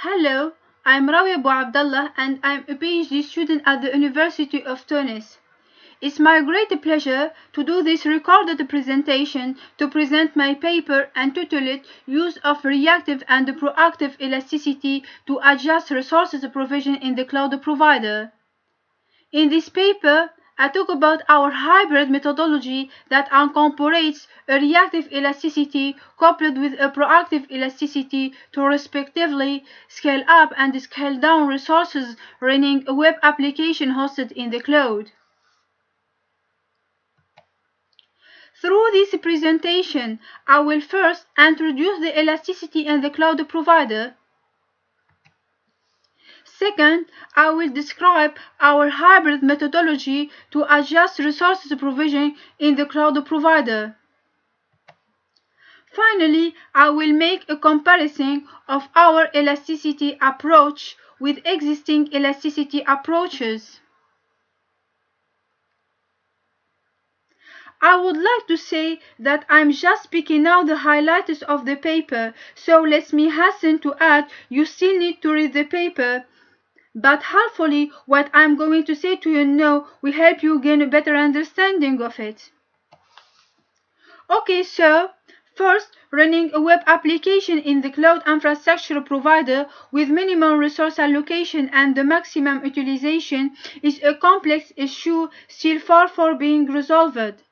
Hello, I'm Rawi Abu Abdallah and I'm a PhD student at the University of Tunis. It's my great pleasure to do this recorded presentation to present my paper entitled Use of Reactive and Proactive Elasticity to Adjust Resources Provision in the Cloud Provider. In this paper, I talk about our hybrid methodology that incorporates a reactive elasticity coupled with a proactive elasticity to respectively scale up and scale down resources running a web application hosted in the cloud. Through this presentation, I will first introduce the elasticity in the cloud provider. Second, I will describe our hybrid methodology to adjust resources provision in the cloud provider. Finally, I will make a comparison of our elasticity approach with existing elasticity approaches. I would like to say that I'm just picking out the highlights of the paper, so let me hasten to add you still need to read the paper. But hopefully what I'm going to say to you now will help you gain a better understanding of it. Okay, so first, running a web application in the cloud infrastructure provider with minimum resource allocation and the maximum utilization is a complex issue still far from being resolved.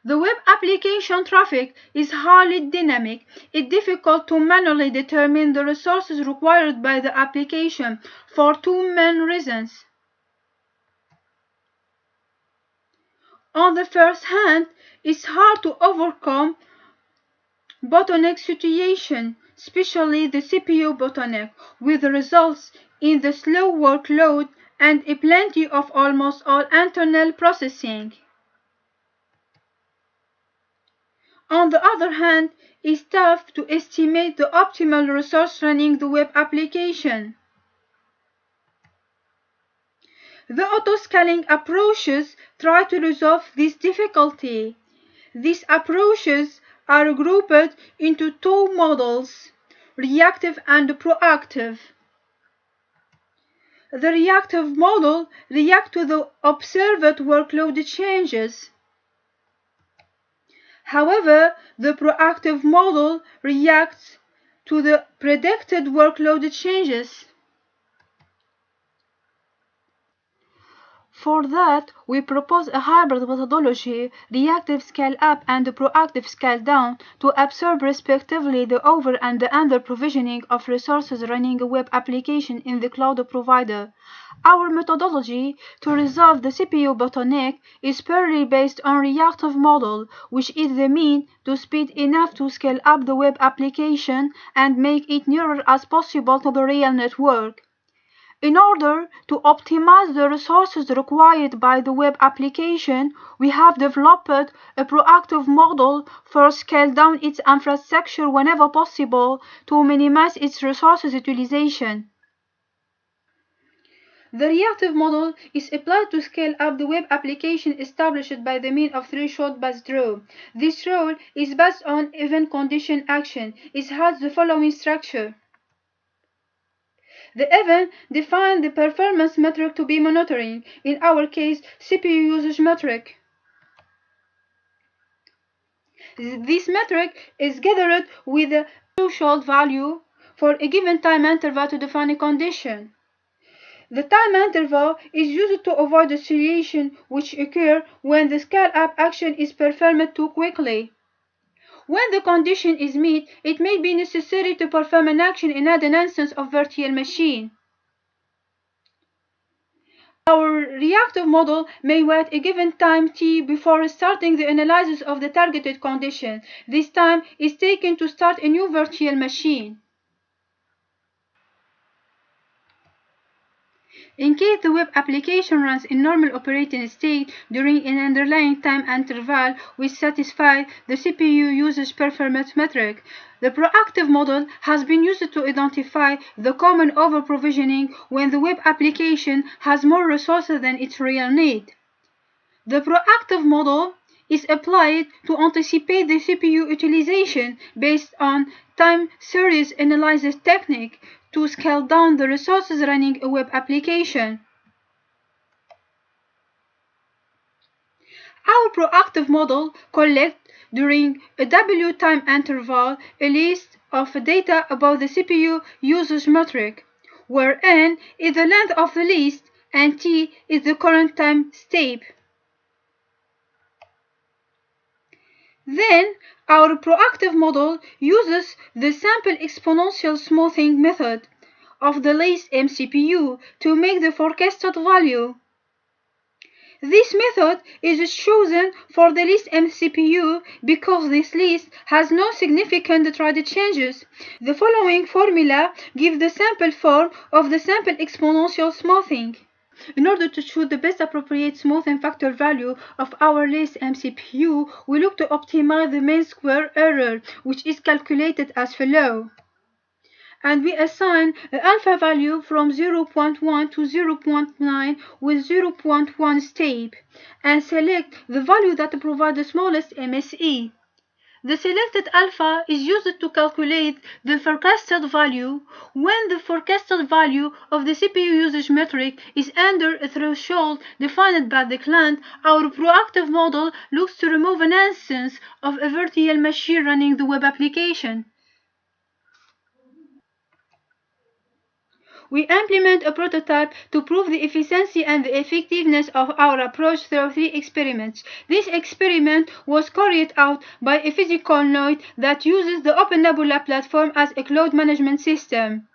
The web application traffic is highly dynamic. It's difficult to manually determine the resources required by the application for two main reasons. On the first hand, it's hard to overcome bottleneck situation, especially the CPU bottleneck, with results in the slow workload and a plenty of almost all internal processing. On the other hand, it's tough to estimate the optimal resource running the web application. The auto-scaling approaches try to resolve this difficulty. These approaches are grouped into two models, reactive and proactive. The reactive model reacts to the observed workload changes. However, the proactive model reacts to the predicted workload changes. For that, we propose a hybrid methodology, reactive scale up and proactive scale down, to absorb respectively the over and the under provisioning of resources running a web application in the cloud provider. Our methodology to resolve the CPU bottleneck is purely based on reactive model, which is the mean to speed enough to scale up the web application and make it nearer as possible to the real network. In order to optimize the resources required by the web application, we have developed a proactive model for scale down its infrastructure whenever possible to minimize its resources utilization. The reactive model is applied to scale up the web application established by the means of threshold-based rule. This rule is based on event condition action. It has the following structure. The event defines the performance metric to be monitoring, in our case, CPU usage metric. This metric is gathered with a threshold value for a given time interval to define a condition. The time interval is used to avoid the situation which occurs when the scale-up action is performed too quickly. When the condition is met, it may be necessary to perform an action in an instance of virtual machine. Our reactive model may wait a given time t before starting the analysis of the targeted condition. This time is taken to start a new virtual machine. In case the web application runs in normal operating state during an underlying time interval which satisfies the CPU usage performance metric, the proactive model has been used to identify the common overprovisioning when the web application has more resources than its real need. The proactive model is applied to anticipate the CPU utilization based on time series analysis technique to scale down the resources running a web application. Our proactive model collects during a W time interval a list of data about the CPU usage metric, where N is the length of the list and T is the current time step. Then, our proactive model uses the sample exponential smoothing method of the list MCPU to make the forecasted value. This method is chosen for the list MCPU because this list has no significant thread changes. The following formula gives the sample form of the sample exponential smoothing. In order to choose the best appropriate smoothing factor value of our list MCPU, we look to optimize the mean square error, which is calculated as follows. And we assign an alpha value from 0.1 to 0.9 with 0.1 step, and select the value that provides the smallest MSE. The selected alpha is used to calculate the forecasted value. When the forecasted value of the CPU usage metric is under a threshold defined by the client, our proactive model looks to remove an instance of a virtual machine running the web application. We implement a prototype to prove the efficiency and the effectiveness of our approach through 3 experiments. This experiment was carried out by a physical node that uses the OpenNebula platform as a cloud management system.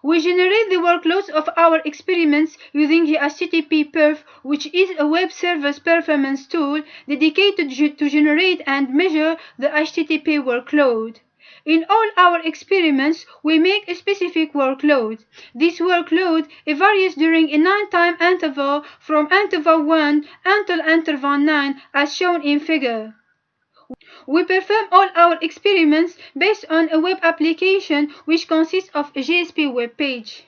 We generate the workloads of our experiments using the HTTP-Perf, which is a web service performance tool dedicated to generate and measure the HTTP workload. In all our experiments, we make a specific workload. This workload varies during a 9-time interval from interval 1 until interval 9 as shown in figure. We perform all our experiments based on a web application which consists of a JSP web page.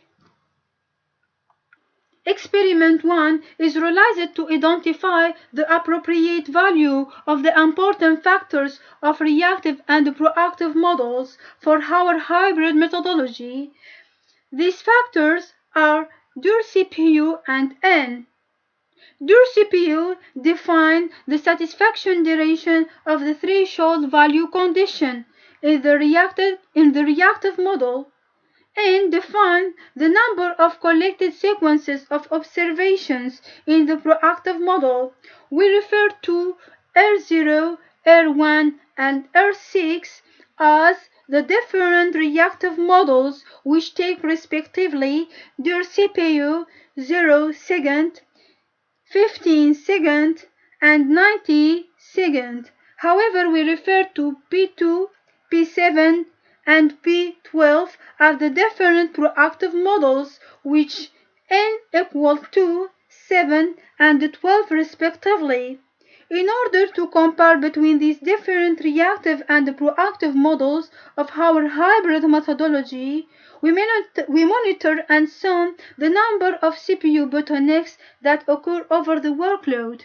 Experiment 1 is realized to identify the appropriate value of the important factors of reactive and proactive models for our hybrid methodology. These factors are dir CPU and N. Dir CPU define the satisfaction duration of the threshold value condition in the reactive model, and define the number of collected sequences of observations in the proactive model. We refer to R0, R1, and R6 as the different reactive models which take respectively dir CPU 0 second, 15 second, and 90 second. However, we refer to P2, P7, and P12 are the different proactive models which N equal to 7 and 12 respectively. In order to compare between these different reactive and proactive models of our hybrid methodology, we monitor and sum the number of CPU bottlenecks that occur over the workload,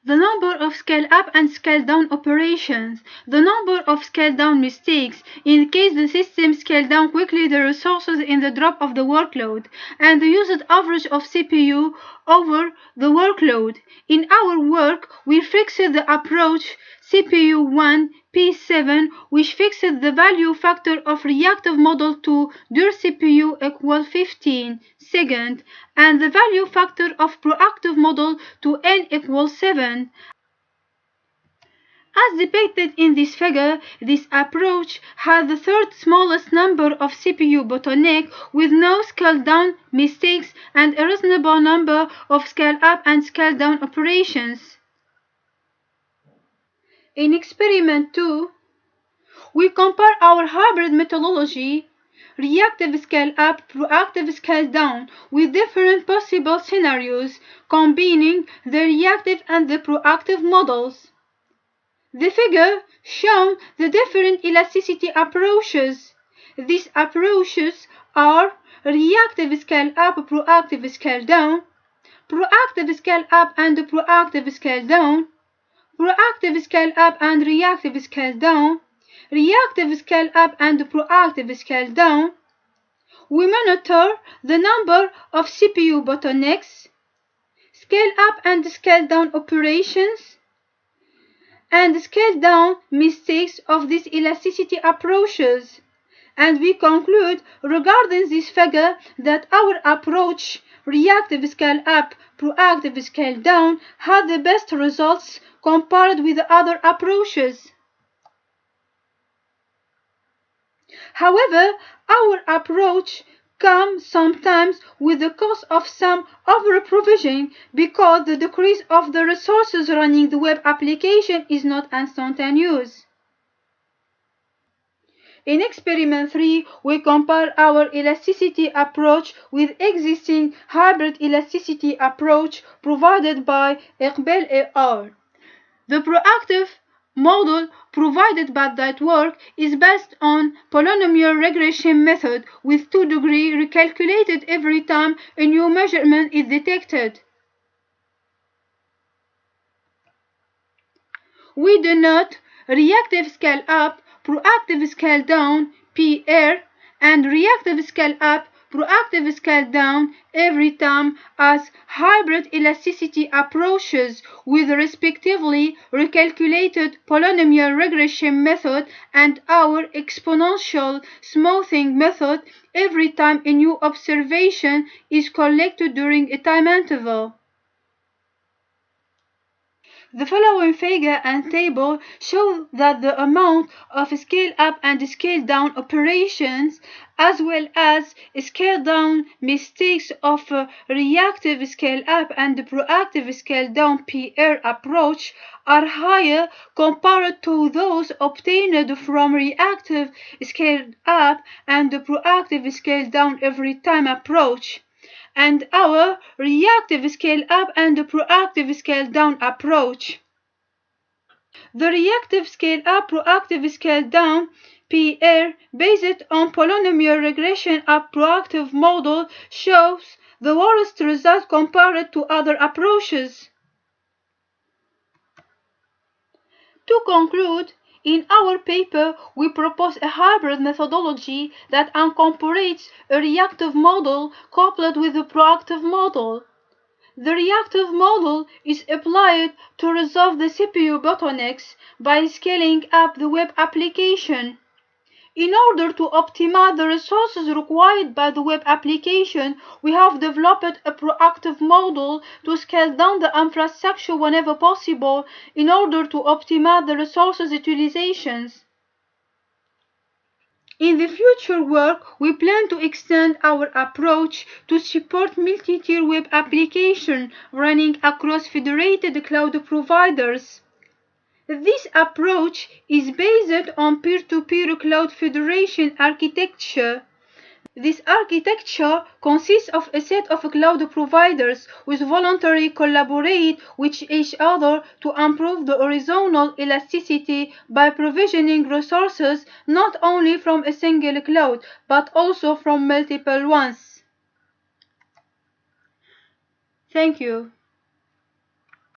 the number of scale-up and scale-down operations, the number of scale-down mistakes in case the system scales down quickly the resources in the drop of the workload, and the used average of CPU over the workload. In our work, we fixed the approach CPU1 P7, which fixed the value factor of reactive model to dir CPU equal 15 second, and the value factor of proactive model to N equals 7. As depicted in this figure, this approach has the third smallest number of CPU bottleneck with no scale-down mistakes and a reasonable number of scale-up and scale-down operations. In experiment 2, we compare our hybrid methodology, reactive scale-up, proactive scale-down, with different possible scenarios, combining the reactive and the proactive models. The figure shows the different elasticity approaches. These approaches are reactive scale-up, proactive scale-down, proactive scale-up and proactive scale-down, proactive scale-up and reactive scale-down, reactive scale-up and proactive scale-down, we monitor the number of CPU bottlenecks, scale up and scale down operations, and scale down mistakes of these elasticity approaches. And we conclude regarding this figure that our approach, reactive scale up, proactive scale down, had the best results compared with the other approaches. However, our approach comes sometimes with the cost of some over-provisioning because the decrease of the resources running the web application is not instantaneous. In experiment 3, we compare our elasticity approach with existing hybrid elasticity approach provided by Iqbal et al. The proactive model provided by that work is based on polynomial regression method with 2 degrees recalculated every time a new measurement is detected. We denote reactive scale up, proactive scale down, PR, and reactive scale up, proactive scale down every time as hybrid elasticity approaches with respectively recalculated polynomial regression method and our exponential smoothing method every time a new observation is collected during a time interval. The following figure and table show that the amount of scale-up and scale-down operations as well as scale-down mistakes of reactive scale-up and proactive scale-down PR approach are higher compared to those obtained from reactive scale-up and proactive scale-down every time approach, and our reactive scale-up and proactive scale-down approach. The reactive scale-up, proactive scale-down PR based on polynomial regression of proactive model shows the worst result compared to other approaches. To conclude, in our paper, we propose a hybrid methodology that incorporates a reactive model coupled with a proactive model. The reactive model is applied to resolve the CPU bottlenecks by scaling up the web application. In order to optimize the resources required by the web application, we have developed a proactive model to scale down the infrastructure whenever possible in order to optimize the resources utilizations. In the future work, we plan to extend our approach to support multi-tier web application running across federated cloud providers. This approach is based on peer-to-peer cloud federation architecture. This architecture consists of a set of cloud providers which voluntarily collaborate with each other to improve the horizontal elasticity by provisioning resources not only from a single cloud but also from multiple ones. Thank you.